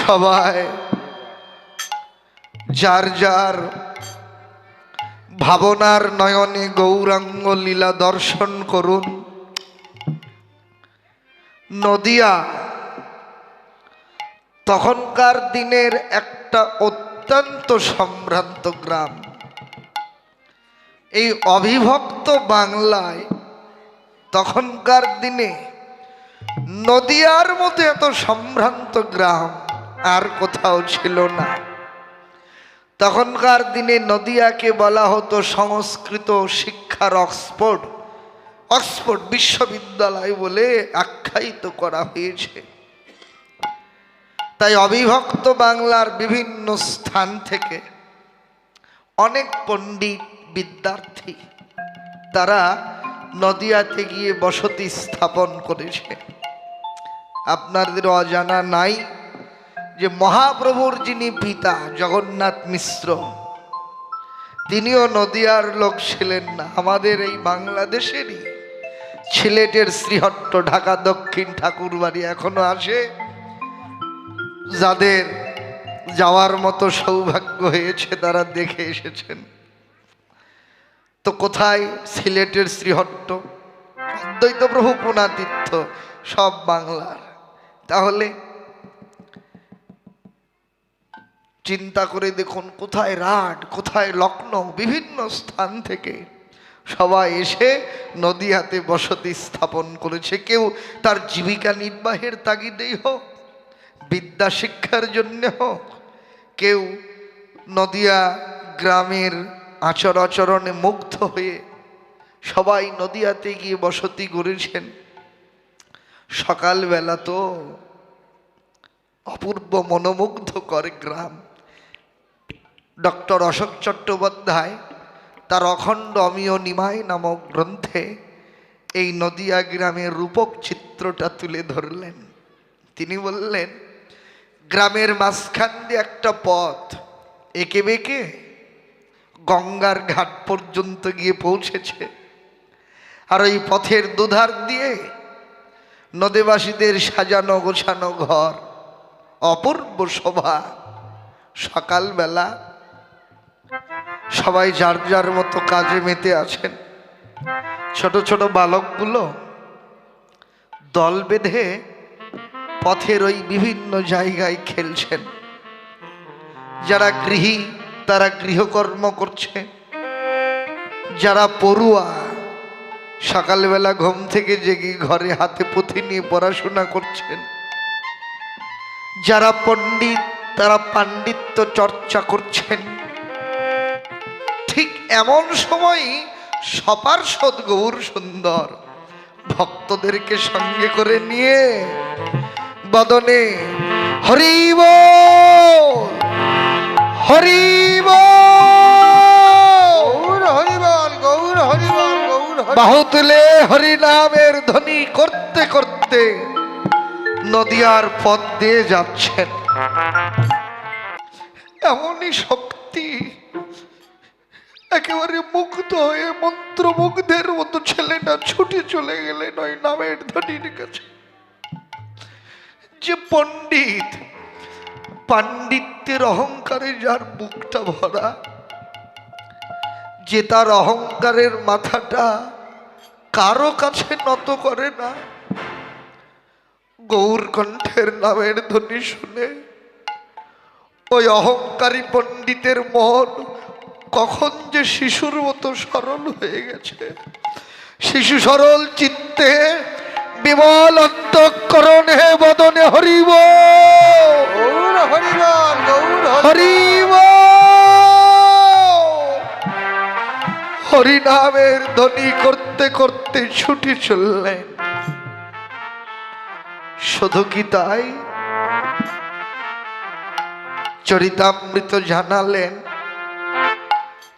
সবাই যার যার ভাবনার নয়নে গৌরাঙ্গ লীলা দর্শন করুন। নদিয়া তখনকার দিনের একটা অত্যন্ত সম্ভ্রান্ত গ্রাম। এই অবিভক্ত বাংলায় তখনকার দিনে নদিয়ার মতো এত সম্ভ্রান্ত গ্রাম আর কোথাও ছিল না। তখনকার দিনে নদিয়াকে বলা হতো সংস্কৃত শিক্ষার অক্সফোর্ড, অক্সফোর্ড বিশ্ববিদ্যালয় বলে আখ্যায়িত করা হয়েছে। তাই অবিভক্ত বাংলার বিভিন্ন স্থান থেকে অনেক পণ্ডিত বিদ্যার্থী তারা নদিয়াতে গিয়ে বসতি স্থাপন করেছে। আপনাদের অজানা নাই যে মহাপ্রভুর যিনি পিতা জগন্নাথ মিশ্র, তিনিও নদিয়ার লোক ছিলেন না, আমাদের এই বাংলাদেশেরই সিলেটের শ্রীহট্ট, ঢাকা দক্ষিণ ঠাকুরবাড়ি এখনো আসে। যাদের যাওয়ার মতো সৌভাগ্য হয়েছে তারা দেখে এসেছেন। তো কোথায়? সিলেটের শ্রীহট্ট, অদ্বৈত প্রভু পুনাতীর্থ, সব বাংলার। তাহলে চিন্তা করে দেখুন, কোথায় রাড, কোথায় লখনৌ, বিভিন্ন স্থান থেকে সবাই এসে নদিয়াতে বসতি স্থাপন করেছে। কেউ তার জীবিকা নির্বাহের তাগিদেই হোক, বিদ্যা শিক্ষার জন্য হোক, কেউ নদিয়া গ্রামের আচার আচরণে মুগ্ধ হয়ে সবাই নদিয়াতে গিয়ে বসতি গড়েছেন। সকালবেলা তো অপূর্ব মনোমুগ্ধকর গ্রাম। ডক্টর অশোক চট্টোপাধ্যায় তার অখণ্ড অমিয় নিমাই নামক গ্রন্থে এই নদিয়া গ্রামের রূপক চিত্রটা তুলে ধরলেন। তিনি বললেন, গ্রামের মাঝখান দিয়ে একটা পথ এঁকে বেঁকে গঙ্গার ঘাট পর্যন্ত গিয়ে পৌঁছেছে, আর ওই পথের দুধার দিয়ে নদীবাসীদের সাজানো গোছানো ঘর, অপূর্ব শোভা। সকালবেলা সবাই যার যার মতো কাজে মেতে আছেন। ছোট ছোট বালকগুলো দল বেঁধে পথের ওই বিভিন্ন জায়গায় খেলছেন। যারা গৃহী তারা গৃহকর্ম করছে, যারা পড়ুয়া সকালবেলা ঘুম থেকে জেগে ঘরে হাতে পুঁথি নিয়ে পড়াশোনা করছেন, যারা পণ্ডিত তারা পাণ্ডিত্য চর্চা করছেন। ঠিক এমন সময় সপার্ষদ গৌর সুন্দর ভক্তদেরকে সঙ্গে করে নিয়ে বদনে হরি বল হরি বল হরি বল গৌর হরি বল গৌর বাহু তুলে হরি নামের ধ্বনি করতে করতে নদিয়ার পথ দিয়ে যাচ্ছেন। এমনই শক্তি, একেবারে মুগ্ধ হয়ে মন্ত্রমুগ্ধের মতো ছেলেটা ছুটে চলে গেলেন ওই নামের ধ্বনির কাছে। যে পণ্ডিত, পাণ্ডিত্যের অহংকারে যার বুকটা ভরা, যে তার অহংকারের মাথাটা কারো কাছে নত করে না, গৌরকণ্ঠের নামের ধ্বনি শুনে ওই অহংকারী পণ্ডিতের মন কখন যে শিশুর মতো সরল হয়ে গেছে। শিশু সরল চিত্তে বিমল অন্তঃকরণে বদনে হরিব হরিব হরিব হরিনামের ধ্বনি করতে করতে ছুটি চললেন। শুধু কি তাই, চরিতামৃত জানালেন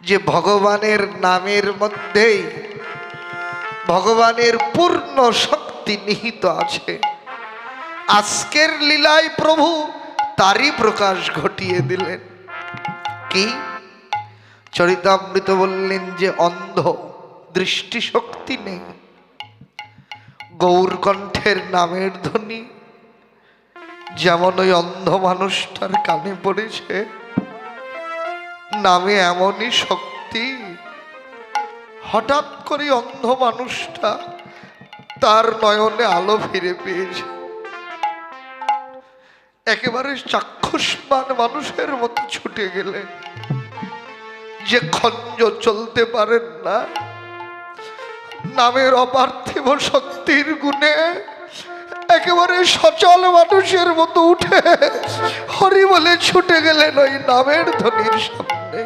যে ভগবানের নামের মধ্যেই ভগবানের পূর্ণ শক্তি নিহিত আছে। আজকের লীলায় প্রভু তারই প্রকাশ ঘটিয়ে দিলেন। কি? চরিতামৃত বললেন যে অন্ধ, দৃষ্টিশক্তি নেই, গৌরকণ্ঠের নামের ধ্বনি যেমন ওই অন্ধ মানুষটার কানে পড়েছে, নামে এমনই শক্তি। হঠাৎ করে অন্ধ মানুষটা তার নয়নে আলো ফিরে পেয়েছে, একেবারে চাক্ষুষমান মানুষের মতো ছুটে গেলেন। যে খঞ্জ চলতে পারেন না, নামের অপার্থিব শক্তির গুণে একেবারে সচল মানুষের মতো উঠে হরি বলে ছুটে গেলেন ওই নামের ধ্বনির সামনে।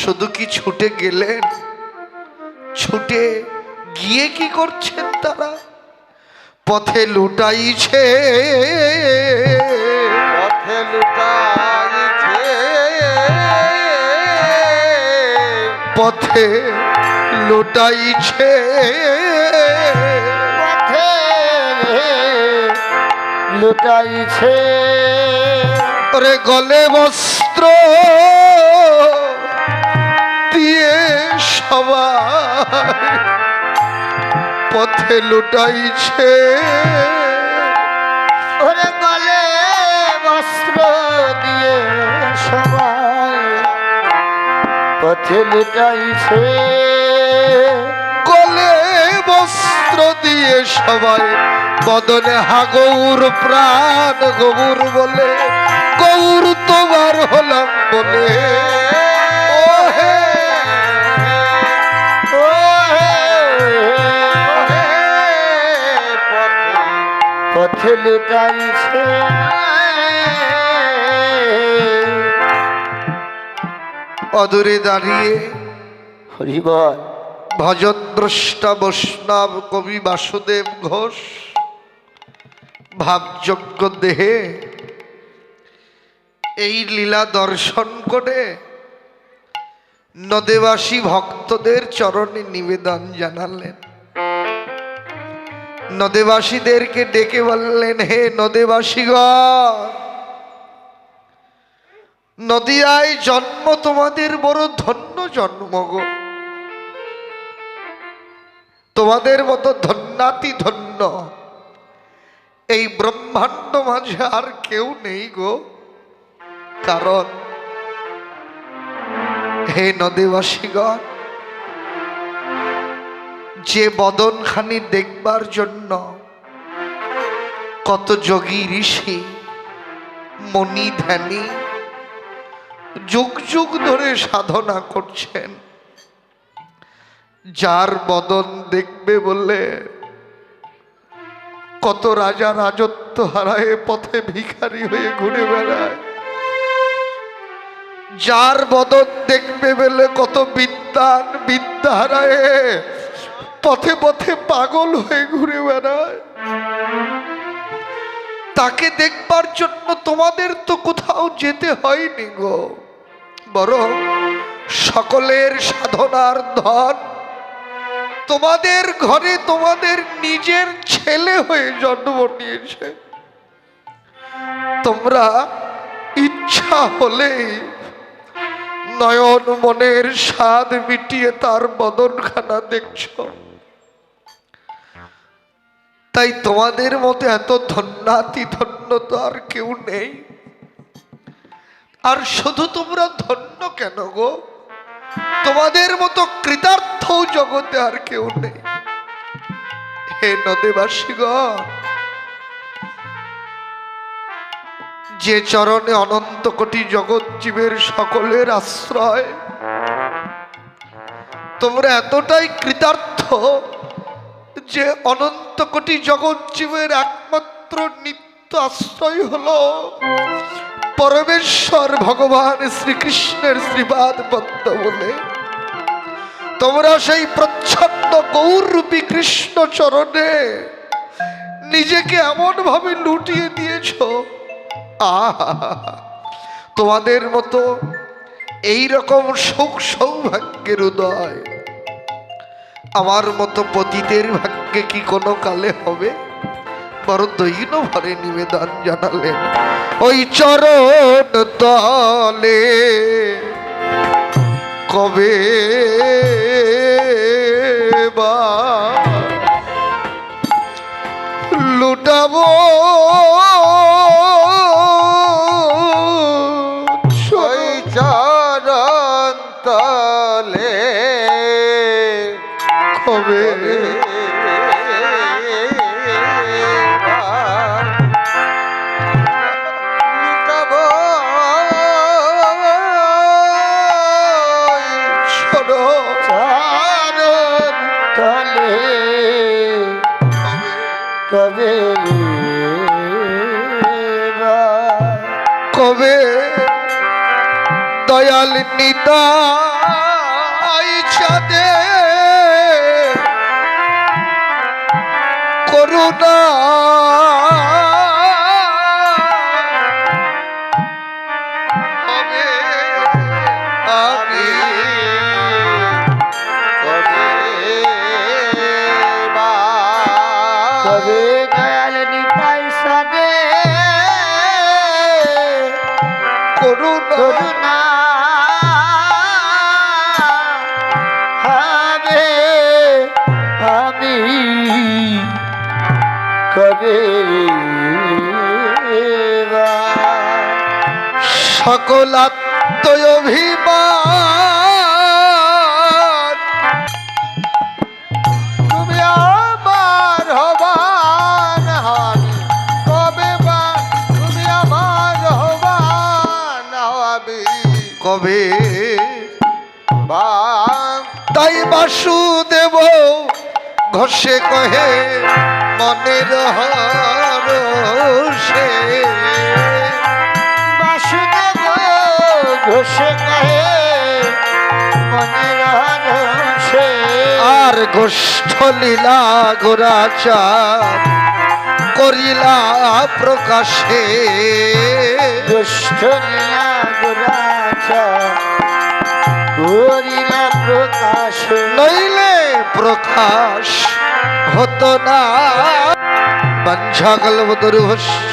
শুধু কি ছুটে গেলেন, ছুটে গিয়ে কি করছেন তারা? পথে লুটাইছে, পথে লুটাইছে, পথে লুটাইছে, পথে লুটাইছে। ওরে গলে বস্ত্র দিয়ে সবাই পথে লুটাইছে, ওরে গলে বস্ত্র দিয়ে সবাই পথে লুটাইছে। গলে বস্ত্র দিয়ে সবাই বদনে হাগৌর প্রাণ গৌর বলে, গৌর তোমার হলাম বলে। ও হে ও হে, পথে লুটাইছে। অদূরে দাঁড়িয়ে হরি বল। ভজনদ্রষ্টা বৈষ্ণব কবি বাসুদেব ঘোষ ভাবযজ্ঞ দেহে এই লীলা দর্শন করে নদেবাসী ভক্তদের চরণে নিবেদন জানালেন। নদেবাসীদেরকে ডেকে বললেন, হে নদেবাসীগণ, নদিয়ায় জন্ম তোমাদের বড় ধন্য জন্ম গো। তোমাদের মতো ধন্যাতি ধন্য এই ব্রহ্মাণ্ড মাঝে আর কেউ নেই গো। কারণ হে নদীবাসীগণ, যে বদনখানি দেখবার জন্য কত যোগী ঋষি মনি ধ্যানী যুগ যুগ ধরে সাধনা করছেন, যার বদন দেখবে বলে কত রাজা রাজত্ব হারায় পথে ভিখারি হয়ে ঘুরে বেড়ায়, যার বদন দেখবে বলে কত বিদ্বান বিদ্যা হারায় পথে পথে পাগল হয়ে ঘুরে বেড়ায়, তাকে দেখবার জন্য তোমাদের তো কোথাও যেতে হয়নি গো, বরং সকলের সাধনার ধন তোমাদের ঘরে তোমাদের নিজের ছেলে হয়ে জন্ম নিয়েছে। তোমরা ইচ্ছা হলেই নয়ন মনের স্বাদ মিটিয়ে তার বদনখানা দেখছো। তাই তোমাদের মতো এত ধন্যাতি ধন্য তো আর কেউ নেই। আর শুধু তোমরা ধন্য কেন গো, তোমাদের মতো কৃতার্থ জগতে আর কেউ নেই। হে নদেবাসীগণ, যে চরণে অনন্ত কোটি জগৎ জীবের সকলের আশ্রয়, তোমরা এতটাই কৃতার্থ যে অনন্ত কোটি জগৎ জীবের একমাত্র নিত্য আশ্রয় হলো পরমেশ্বর ভগবান শ্রীকৃষ্ণের শ্রীপাদ পদ্ম বলে। তোমরা সেই প্রচ্ছন্ন গৌররূপী কৃষ্ণ চরণে নিজেকে এমন ভাবে লুটিয়ে দিয়েছ, তোমাদের মতো এই রকম সুখ সৌভাগ্যের উদয় আমার মতো পতিতের ভাগ্যে কি কোনো কালে হবে? বড় দৈন ভরে নিবেদন জানালেন, ওই চরণ তলে কবে বা লুটাবো ওই চরণ তলে কবে লুটাবো শোনো চরণ তলে কবে কবে দয়াল নিতাই চাঁদে করুণা হবে আমি কবে দয়াল নিতাই সাদে করুণা করুণা হবে আমি কবে সকল আত্মঅভিমান তুমি আমার হবান হবি কবে বা তুমি আমার হবান হবি কবে বা তাই বাসুদেব ঘষে কহে মনের হরষে বাসুদেব ঘোষে কহে মনের হরষে আর গোষ্ঠ লীলা গোরাচার করিলা প্রকাশে দুষ্ট লীলা গোরাচা করিলা প্রকাশ নইলে প্রকাশ হতো না বঞ্ঝাকল্পতরুভস্য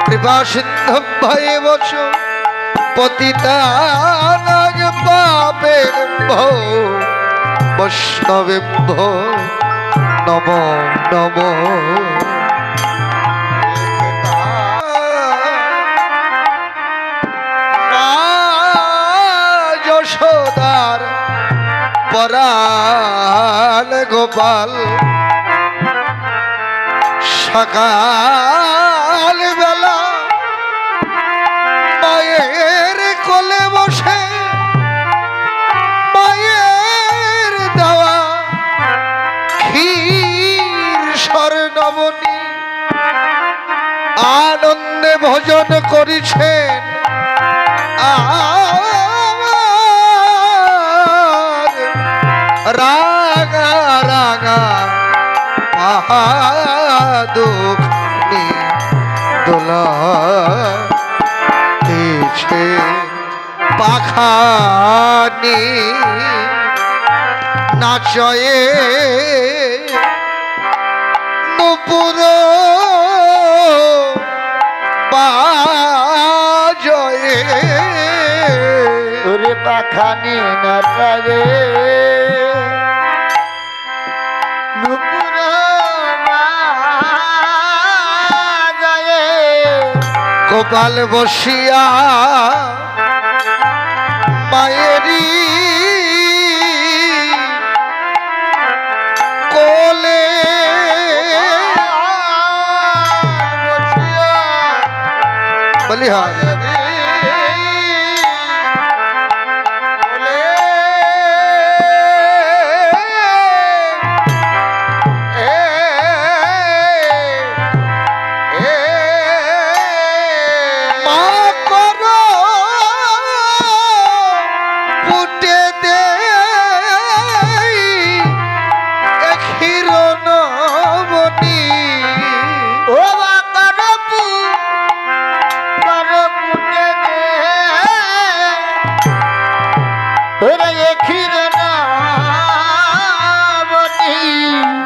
কৃপা সিন্ধু ভয়ে বচ পতিতানাং পাপেভ্যো বৈষ্ণবেভ্যো নমো নমো যশোদার পরাণ গোপাল সকাল বেলা মায়ের কোলে বসে মায়ের দেওয়া ক্ষীর স্বর্ণমণি আনন্দে ভোজন করিছেন রাগা রাগা পাহাদুখানি দোলা দিছে পাখানি নাচয়ে নুপুর বাজয়ে ওরে পাখানি নাচারে নুপুর বাজায়ে গোপাল বসিয়া মায়েরি কোলে বলিহার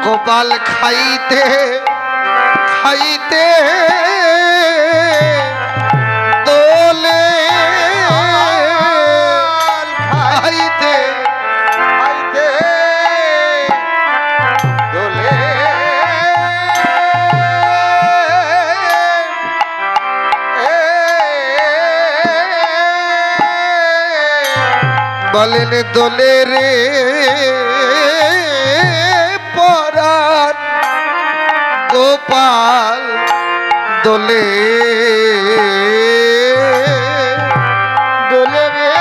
গোপাল খাইতে খাইতে দোলে খাইতে খাইতে দোলে বলেন দোলে রে পরাণ গোপাল দোলে দোলে রে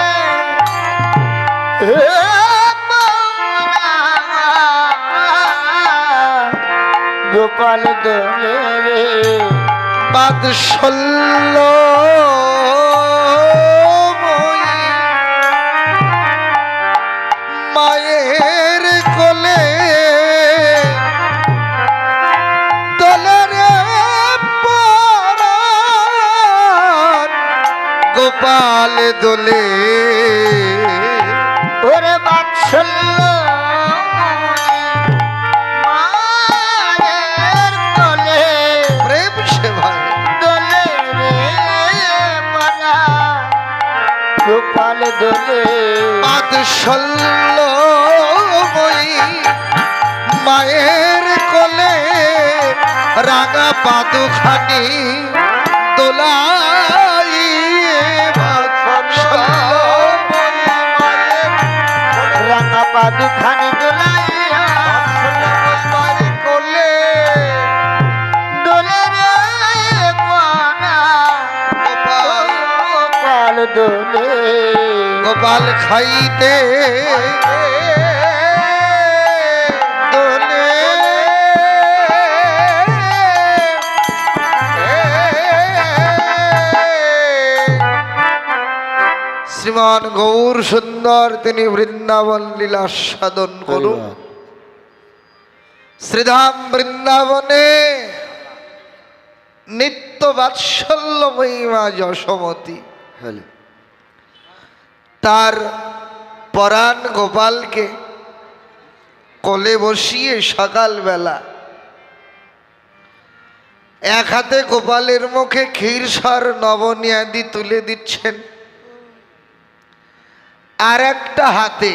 হে বাউলা, গোপাল দোলে রে বাদশল্য মায়ের কোলে দোলে রে পরাণ গোপাল দোলে ওরে বাৎসল্য মায়ের কোলে প্রেম সেবায় দোলে রে মারা গোপাল দোলে বাদশল্যময়ী মায়ের কোলে রাঙা পাদুখানি দোলাই রাঙা পাদুখানি দোলাইয়া কোলে দোলে রে পানা গোপাল দোলে গোপাল খাইতে দোলে শ্রীমান গৌর সুন্দর তিনি বৃন্দাবন লীলা সাধন করুন শ্রীধাম বৃন্দাবনে নিত্য বাৎসল্যময়ী মা যশোমতী তার পরাণ গোপালকে কোলে বসিয়ে সকালবেলা এক হাতে গোপালের মুখে ক্ষীরসর নবনিয়াদি তুলে দিচ্ছেন, আর একটা হাতে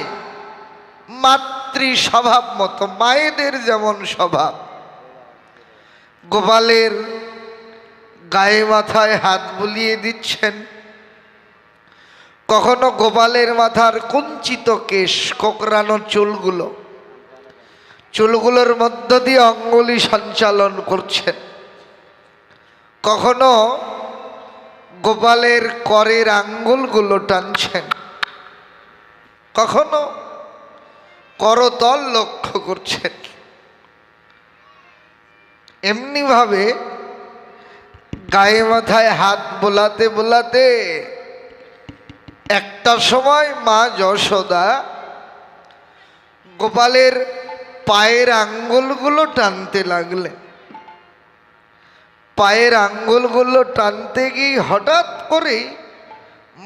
মাতৃ স্বভাব মতো মায়েদের যেমন স্বভাব গোপালের গায়ে মাথায় হাত বুলিয়ে দিচ্ছেন। কখনো গোপালের মাথার কুঞ্চিত কেশ কোকড়ানো চুলগুলোর মধ্য দিয়ে অঙ্গুলি সঞ্চালন করছেন। কখনো গোপালের করের আঙ্গুলগুলো টানছেন, কখনো করতল লক্ষ্য করছেন। এমনি ভাবে গায়ে মাথায় হাত বোলাতে বোলাতে একটা সময় মা যশোদা গোপালের পায়ের আঙ্গুলগুলো টানতে লাগলেন। পায়ের আঙ্গুলগুলো টানতে গিয়ে হঠাৎ করে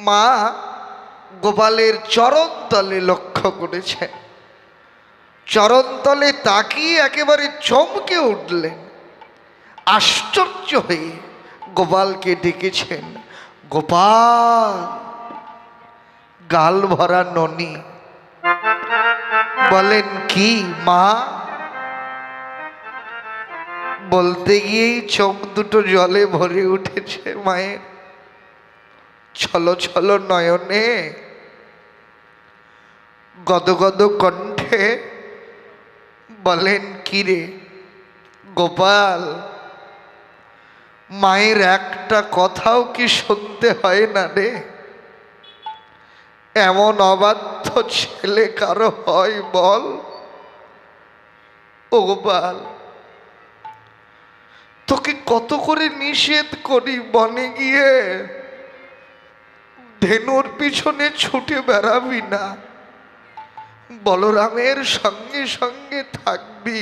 মা গোপালের চরণতলে লক্ষ্য করেছেন। চরণতলে তাকিয়ে একেবারে চমকে উঠলেন, আশ্চর্য হয়ে গোপালকে ডেকেছেন, গোপাল। গাল ভরা ননি বলেন, কি মা? বলতে গিয়েই চোখ দুটো জলে ভরে উঠেছে মায়ের, ছলো ছলো নয়নে গদগদ কণ্ঠে বলেন, কি রে গোপাল, মায়ের একটা কথাও কি শুনতে হয় না রে? এমন অবাধ্য ছেলে কারো হয় বল? ও গোপাল, তোকে কত করে নিষেধ করি বনে গিয়ে ধেনুর পিছনে ছুটে বেড়াবি না, বলরামের সঙ্গে সঙ্গে থাকবি,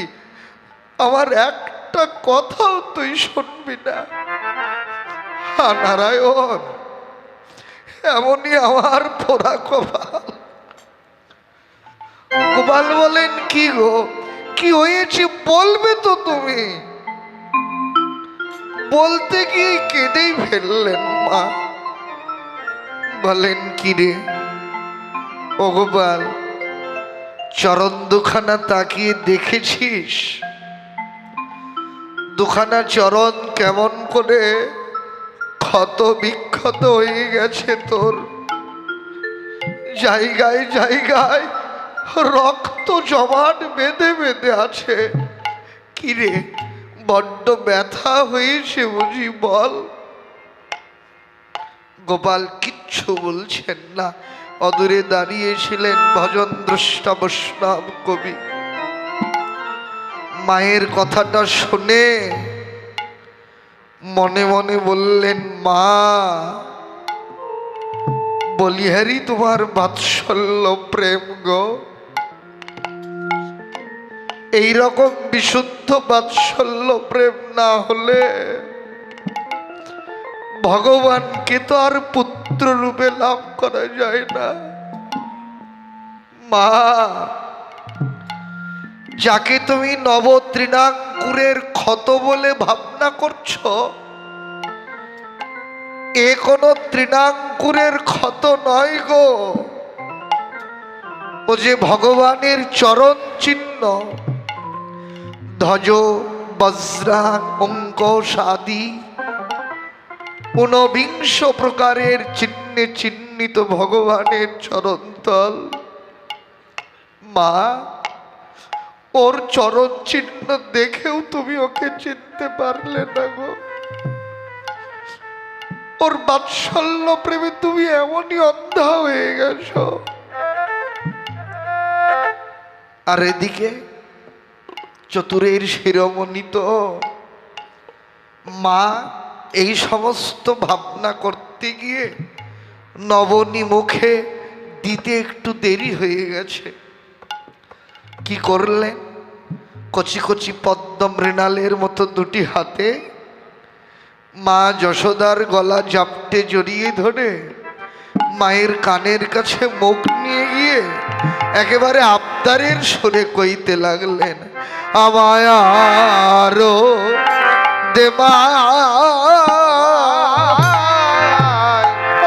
আমার একটা কথাও তুই শুনবি না। নারায়ণ, এমনই আমার পোড়া কপাল। গোপাল বলেন, কি গো, কি হয়েছে বলবে তো তুমি? বলতে গিয়ে কেঁদেই ফেললেন মা। বলেন, কি রে ও গোপাল, চরণ দুখানা তাকিয়ে দেখেছিস? দুখানা চরণ কেমন করে ক্ষত বিক্ষত হয়ে গেছে তোর, জায়গায় জায়গায় রক্ত জমাট বেঁধে বেঁধে আছে। কিরে, বড্ড ব্যথা হয়েছে বুঝি বল? গোপাল কিচ্ছু বলছেন না। অদূরে দাঁড়িয়েছিলেন ভজন দ্রষ্টা বৈষ্ণব কবি। মায়ের কথাটা শুনে মনে মনে বললেন, মা, বলিহারি তোমার বাৎসল্য প্রেম গো। এইরকম বিশুদ্ধ বাৎসল্য প্রেম না হলে ভগবানকে তো আর পুত্র রূপে লাভ করা যায় না। মা, যাকে তুমি নবতৃণাঙ্কুরের ক্ষত বলে ভাবনা করছো, এ কোনো তৃণাঙ্কুরের ক্ষত নয় গো। ও যে ভগবানের চরণ চিহ্ন। ধ্বজ বজ্রাং অঙ্কুশ আদি ঊনবিংশ প্রকারের চিহ্নে চিহ্নিত ভগবানের চরণতল। মা, ওর চরণ চিহ্ন দেখেও তুমি ওকে চিনতে পারলে না গো। ওর বাৎসল্য প্রেমে তুমি এমনই অন্ধা হয়ে গেছো। আর এদিকে চতুরের শিরোমণি তো। মা এই সমস্ত ভাবনা করতে গিয়ে নবনী মুখে দিতে একটু দেরি হয়ে গেছে। কি করলেন? কচি কচি পদ্ম মৃণালের মতো দুটি হাতে মা যশোদার গলা জাপটে জড়িয়ে ধরে মায়ের কানের কাছে মুখ নিয়ে গিয়ে একেবারে আবদারের সুরে কইতে লাগলেন, আমায় আরো দে মা,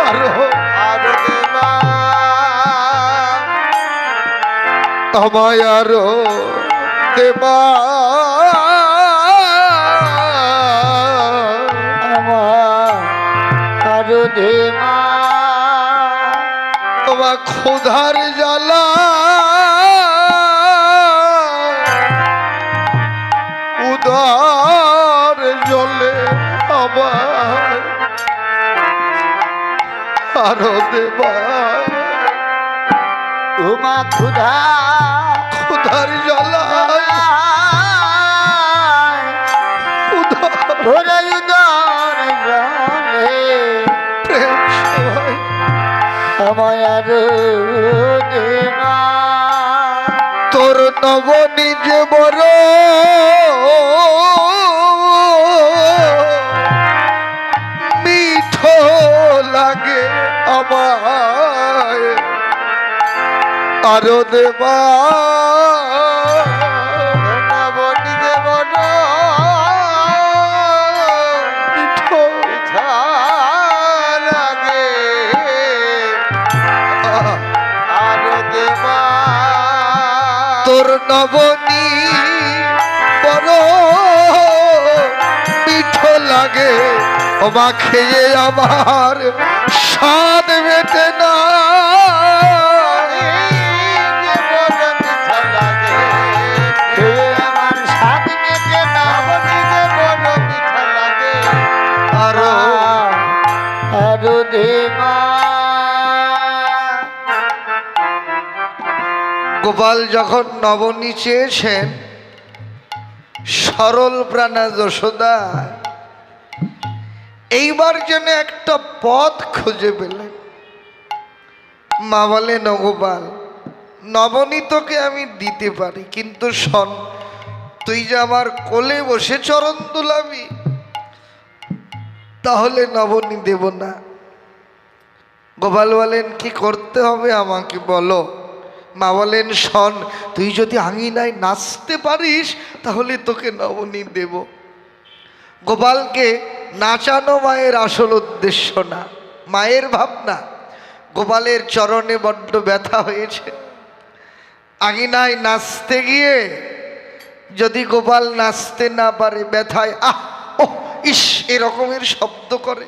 আরো দে মা, আমায় আরো দে মা, আরো দে মা, তোমার ক্ষুধার জ্বালা উদার জলে আবার আরো দেবা। উমা ক্ষুধা ক্ষুধার জ্বালা উদর জলে প্রেম সবাই আমায় আরো দে মা। তোর নবনী যে বড় মিঠো লাগে আমায় আরো দেবা। নবনী যে বড় মিঠো লাগে আরো দে মা। তোর নবনী বড় মিঠো লাগে, ও মা খেয়ে আমার স্বাদ মেটে না। আরো আরো দে মা। গোপাল যখন নবনী চেয়েছেন, সরল প্রাণা যশোদা এইবার যেন একটা পথ খুঁজে পেলেন। মা বলেন, ও গোপাল, নবনী তোকে আমি দিতে পারি, কিন্তু শোন, তুই যে আমার কোলে বসে চরণ দুলাবি, তাহলে নবনী দেব না। গোপাল বলেন, কি করতে হবে আমাকে বলো। মা বলেন, শোন, তুই যদি আঙিনায় নাচতে পারিস তাহলে তোকে নবনী দেব। গোপালকে নাচানো মায়ের আসল উদ্দেশ্য না, মায়ের ভাবনা। গোপালের চরণে বড্ড ব্যথা হয়েছে। আঙিনায় নাচতে গিয়ে যদি গোপাল নাচতে না পারে, ব্যথায় আহ ও ইস এরকমের শব্দ করে,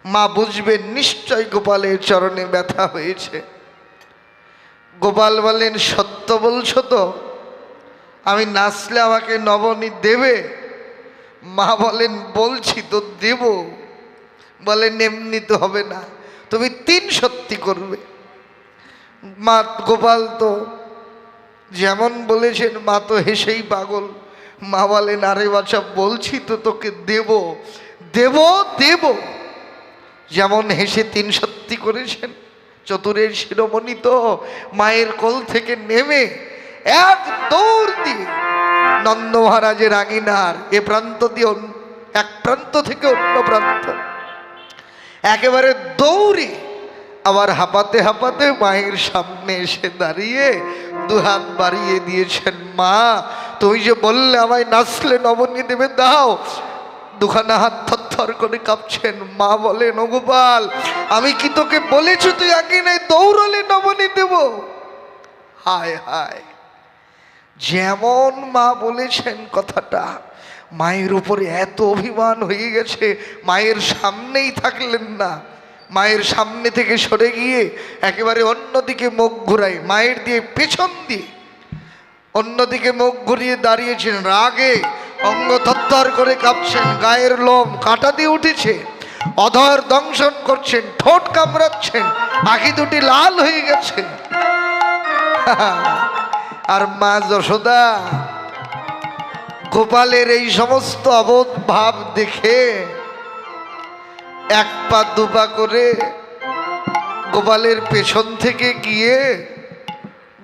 মা বুঝবেন নিশ্চয় গোপালের চরণে ব্যথা হয়েছে। গোপাল বলেন, সত্য বলছো তো? আমি নাচলে আমাকে নবনীত দেবে? মা বলেন, বলছি তো দেব। বলেন, এমনি তো হবে না, তুমি 3 সত্যি করবে। মা গোপাল তো যেমন বলেছেন, মা তো হেসেই পাগল। মা বলেন, আরে বাচ্চা, বলছি তো তোকে দেব দেব দেব। যেমন হেসে 3 সত্যি করেছেন, চতুরের শিরোমণি তো মায়ের কোল থেকে নেমে এক দৌড় দিয়ে নন্দ মহারাজের আঙিনার এ প্রান্ত দিয়ে এক প্রান্ত থেকে অন্য প্রান্ত একেবারে দৌড়ে আবার হাঁপাতে হাঁপাতে মায়ের সামনে এসে দাঁড়িয়ে 2 হাত বাড়িয়ে দিয়েছেন। মা, তুমি যে বললে আমায় নাচলে নবনী দেবে, দাও। 2খানা হাত থরথর করে কাঁপছেন। মা বলেন, ও গোপাল, আমি কি তোকে বলেছি তুই আঙিনায় দৌড়লে নবনী দেব? হায় হায়, যেমন মা বলেছেন কথাটা, মায়ের উপরে এত অভিমান হয়ে গেছে, মায়ের সামনেই থাকলেন না। মায়ের সামনে থেকে সরে গিয়ে একেবারে অন্যদিকে মুখ ঘুরাই, মায়ের দিয়ে পেছন দিয়ে অন্যদিকে মুখ ঘুরিয়ে দাঁড়িয়েছেন। রাগে অঙ্গ থরথর করে কাঁপছেন, গায়ের লোম কাঁটা দিয়ে উঠেছে, অধর দংশন করছেন, ঠোঁট কামড়াচ্ছেন, আঁখি দুটি লাল হয়ে গেছে। আর মা যশোদা গোপালের এই সমস্ত অবোধ ভাব দেখে 1 পা 2 পা করে গোপালের পেছন থেকে গিয়ে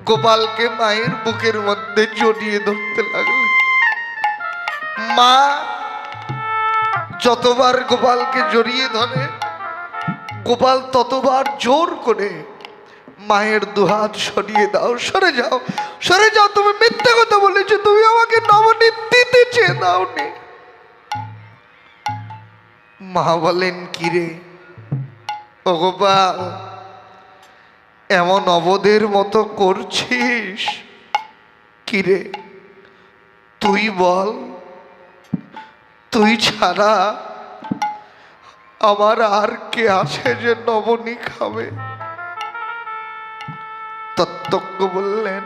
গোপালকে মায়ের বুকের মধ্যে জড়িয়ে ধরতে লাগলেন। মা যতবার গোপালকে জড়িয়ে ধরে, গোপাল ততবার জোর করে মায়ের 2 হাত সরিয়ে দাও, সরে যাও, সরে যাও, তুমি মিথ্যে কথা বলেছো, তুমি আমাকে নবনীত দিতে চেয়ে দাওনি। মা বলেন, কিরে ও গোপাল, এমন অবোধের মতো করছিস? কিরে, তুই বল, তুই ছাড়া আমার আর কে আছে যে নবনী খাবে? তত্ত্বজ্ঞ বললেন,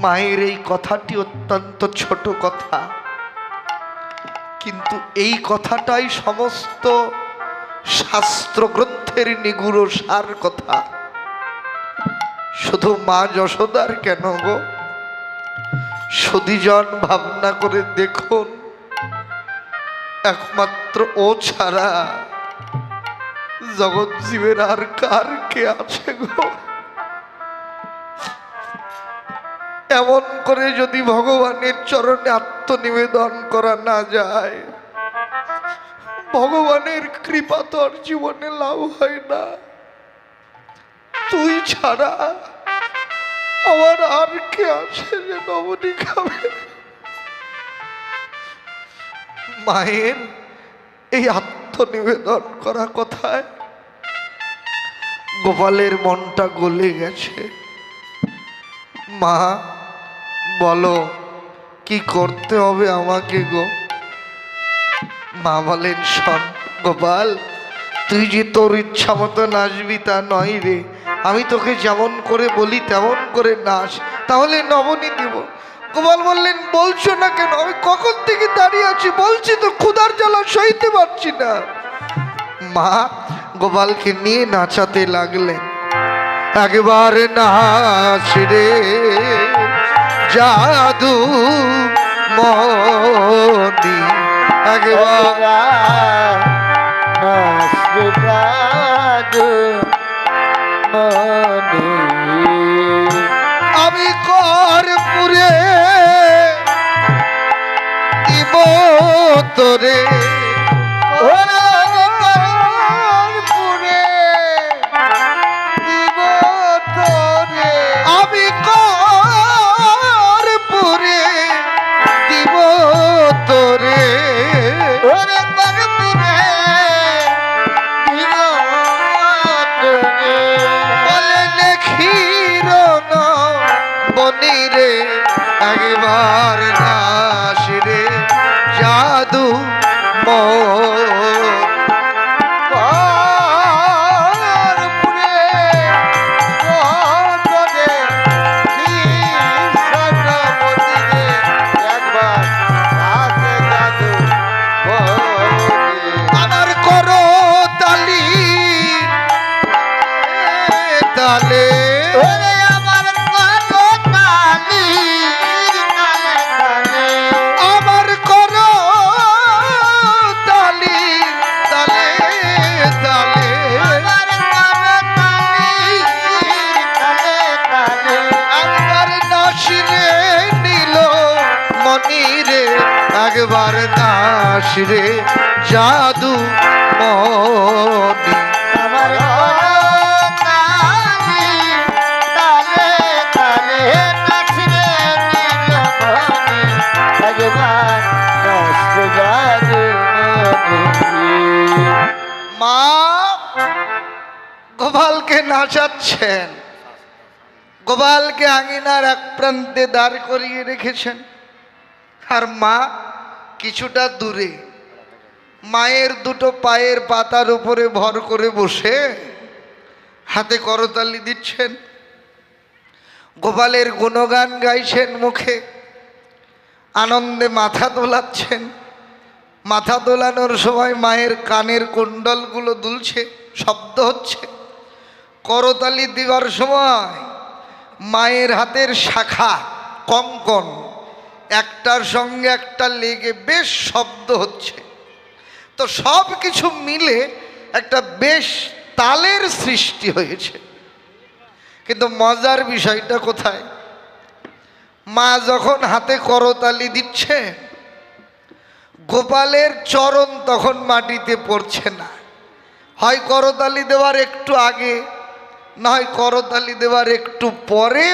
মায়ের এই কথাটি অত্যন্ত ছোট কথা, কিন্তু এই কথাটাই সমস্ত শাস্ত্র গ্রন্থের নিগুড় সার কথা। শুধু মা যশোদার কেন গো, সুধীজন ভাবনা করে দেখুন, একমাত্র ও ছাড়া জগৎ জীবের আর কার কে আছে গো? এমন করে যদি ভগবানের চরণে আত্মনিবেদন করা না যায়, ভগবানের কৃপা তো আর জীবনে লাভ হয় না। তুই ছাড়া আমার আর কে আছে যে নবনী খাবে? মায়ের এই আত্মনিবেদন করা কথায় গোপালের মনটা গলে গেছে। মা, বলো কি করতে হবে আমাকে গো? মা বলেন, শোন গোপাল, তুই যে তোর ইচ্ছা মতো নাচবি তা নয় রে, আমি তোকে যেমন করে বলি তেমন করে নাচ, তাহলে নবনী দেব। গোপাল বললেন, বলছো না কেন? আমি কখন থেকে দাঁড়িয়ে আছি, বলছি তো ক্ষুধার জ্বালা সইতে পারছি না। মা গোপালকে নিয়ে নাচাতে লাগলেন। একবারে নাচ রে জাদু মনি, একবার আমি কর্পূরে দিব তোরে, কর্পূরে দিব তোরে, আমি কর্পূরে দিব তোরে, কর্পূরে দিব তোরে, বলে দেখির বনিরে একবার নাচ রে জাদু মনি। তালে ওরে আমার করো তালি তালে তালে আমার করো তালি তালে তালে আমার করো তালি তালে তালে একবার নাসিরে নিল মনিরে একবার নাসিরে জাদু মনি আমার করো তালি তালে তালে নাচরে নীল মনি ভগবান নষ্ট জাদু মনি মা গোপালকে নাচাচ্ছেন, গোপালকে আঙিনার এক প্রান্তে দাঁড় করিয়ে রেখেছেন, আর মা কিছুটা দূরে মায়ের দুটো পায়ের পাতার উপরে ভর করে বসে হাতে করতালি দিচ্ছেন, গোপালের গুণগান গাইছেন, মুখে আনন্দে মাথা দোলাচ্ছেন। মাথা দোলানোর সময় মায়ের কানের কুণ্ডলগুলো দুলছে, শব্দ হচ্ছে। করতালি দেওয়ার সময় মায়ের হাতের শাখা কঙ্কন একটার সঙ্গে একটা লেগে বেশ শব্দ হচ্ছে। তো সব কিছু মিলে একটা বেশ তালের সৃষ্টি হয়েছে। কিন্তু মজার বিষয়টা কোথায়, মা যখন হাতে করতালি দিচ্ছে গোপালের চরণ তখন মাটিতে পড়ছে না। হয় করতালি দেওয়ার একটু আগে, নয় করতালি দেওয়ার একটু পরে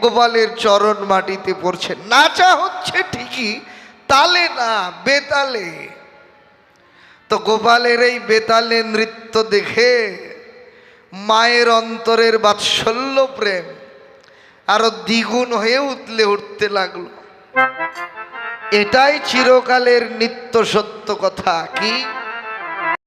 গোপালের চরণ মাটিতে পড়ছে। নাচা হচ্ছে ঠিকই, তালে না, বেতালে। তো গোপালের এই বেতালে নৃত্য দেখে মায়ের অন্তরের বাৎসল্য প্রেম আরো দ্বিগুণ হয়ে উঠতে লাগলো। এটাই চিরকালের নিত্য সত্য কথা। কি